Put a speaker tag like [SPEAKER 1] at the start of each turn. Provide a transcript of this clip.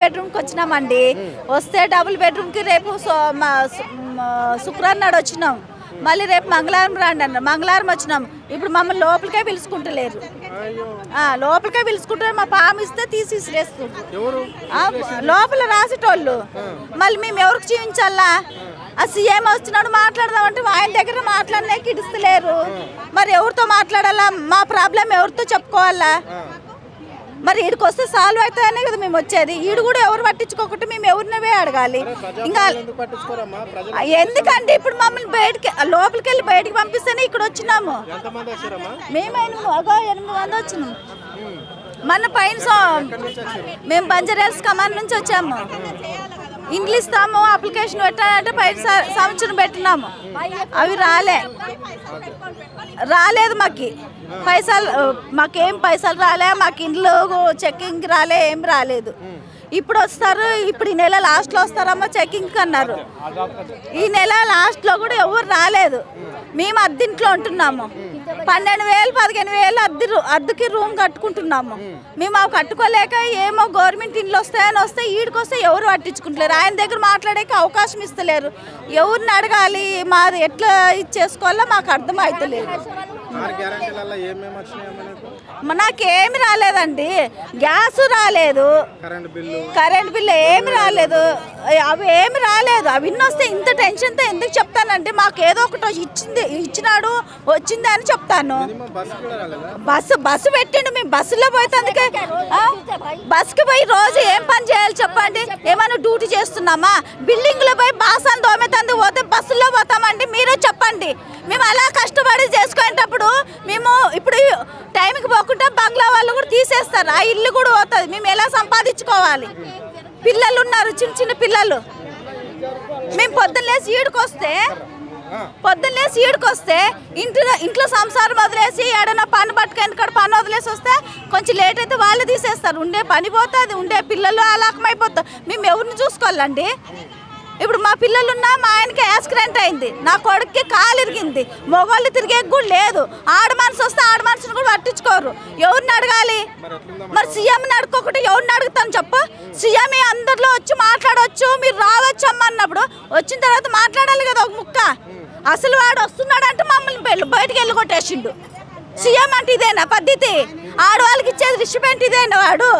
[SPEAKER 1] బెడ్రూమ్కి వచ్చినామండి. వస్తే డబుల్ బెడ్రూమ్కి రేపు శుక్రవారం నాడు వచ్చినాం. మళ్ళీ రేపు మంగళవారం రండి అన్నారు. మంగళవారం వచ్చినాం. ఇప్పుడు మమ్మల్ని లోపలికే పిలుచుకుంటలేరు. లోపలికే పిలుచుకుంటారు. మా పాము ఇస్తే తీసి విసిరేస్తుంటారు. లోపల రాసేటోళ్ళు. మళ్ళీ మేము ఎవరికి చూపించాలా? ఆ సీఎం వచ్చినాడు మాట్లాడదామంటే ఆయన దగ్గర మాట్లాడలేక ఇడుస్తలేరు. మరి ఎవరితో మాట్లాడాలా? మా ప్రాబ్లం ఎవరితో చెప్పుకోవాలా? మరి ఈడికి వస్తే సాల్వ్ అవుతాయనే కదా మేము వచ్చేది. ఈడు కూడా ఎవరు పట్టించుకోకుండా మేము ఎవరినవే అడగాలి. ఇంకా ఎందుకంటే ఇప్పుడు మమ్మల్ని బయటికి లోపలికి వెళ్ళి బయటికి పంపిస్తేనే ఇక్కడ వచ్చినాము. మేము 8 మంది వచ్చినాము. మన పైన మేము బంజారాస్ కమాన్ నుంచి వచ్చాము. ఇండ్లు ఇస్తాము, అప్లికేషన్ పెట్టాలంటే పైన సంవత్సరం పెట్టినాము. అవి రాలేదు మాకేం పైసలు రాలే. మాకు ఇండ్లు చెక్కింగ్ రాలే, ఏం రాలేదు. ఇప్పుడు వస్తారు. ఇప్పుడు ఈ నెల లాస్ట్లో వస్తారమ్మా చెక్కింగ్ అన్నారు. ఈ నెల లాస్ట్లో కూడా ఎవరు రాలేదు. మేము అద్దెంట్లో ఉంటున్నాము. 12,000 15,000 అద్దెకి రూమ్ కట్టుకుంటున్నాము. మేము అవి కట్టుకోలేక ఏమో గవర్నమెంట్ ఇండ్లు వస్తే ఈడికొస్తే ఎవరు పట్టించుకుంటలేరు. ఆయన దగ్గర మాట్లాడేకి అవకాశం ఇస్తలేరు. ఎవరిని అడగాలి? మాది ఎట్లా ఇచ్చేసుకోవాలో మాకు అర్థం అవుతలేదు. నాకేమి రాలేదండి. గ్యాస్ రాలేదు, కరెంట్ బిల్లు ఏమి రాలేదు. అవి ఏమి రాలేదు. అవి ఇన్ని వస్తే ఇంత టెన్షన్తో ఎందుకు చెప్తానంటే మాకు ఏదో ఒకటి ఇచ్చినాడు వచ్చింది అని చెప్తాను. బస్సు పెట్టిండు. మేము బస్సులో పోయేందుకే బస్సుకి పోయి రోజు ఏం పని చేయాలి చెప్పండి? ఏమైనా డ్యూటీ చేస్తున్నామా? బిల్డింగ్లో పోయి బాసాన్ని దోమేతందుకు పోతే బస్సులో పోతామండి. మీరే చెప్పండి. మేము అలా కష్టపడి చేసుకునేటప్పుడు మేము ఇప్పుడు టైంకి పోకుండా బంగ్లా వాళ్ళు కూడా తీసేస్తారు. ఆ ఇల్లు కూడా పోతుంది. మేము ఎలా సంపాదించుకోవాలి? పిల్లలు ఉన్నారు, చిన్న పిల్లలు. మేము పొద్దున్నేసి ఈడుకొస్తే ఇంట్లో సంసారం వదిలేసి ఏడైనా పని పట్టుకొని ఇక్కడ పని వదిలేసి వస్తే కొంచెం లేట్ అయితే వాళ్ళు తీసేస్తారు. ఉండే పని పోతుంది, ఉండే పిల్లలు అలాకమైపోతారు. మేము ఎవరిని చూసుకోవాలండి? ఇప్పుడు మా పిల్లలున్నా మా ఆయనకి యాక్సిడెంట్ అయింది. నా కొడుక్కి కాలు ఇరిగింది. మొగోళ్ళు తిరిగే కూడా లేదు. ఆడ మనసు వస్తే ఆడ మనసును కూడా పట్టించుకోరు. ఎవరిని అడగాలి? మరి సీఎంని అడుక్కోకుండా ఎవరిని అడుగుతాను చెప్పు? సీఎం అందరిలో వచ్చి మాట్లాడవచ్చు, మీరు రావచ్చు అమ్మ అన్నప్పుడు వచ్చిన తర్వాత మాట్లాడాలి కదా ఒక ముక్క. అసలు వాడు వస్తున్నాడంటే మమ్మల్ని బయటకు వెళ్ళి కొట్టేసిండు. సీఎం అంటే ఇదేనా పద్ధతి? ఆడవాళ్ళకి ఇచ్చేది రిషిపెంట్ ఇదేనా వాడు?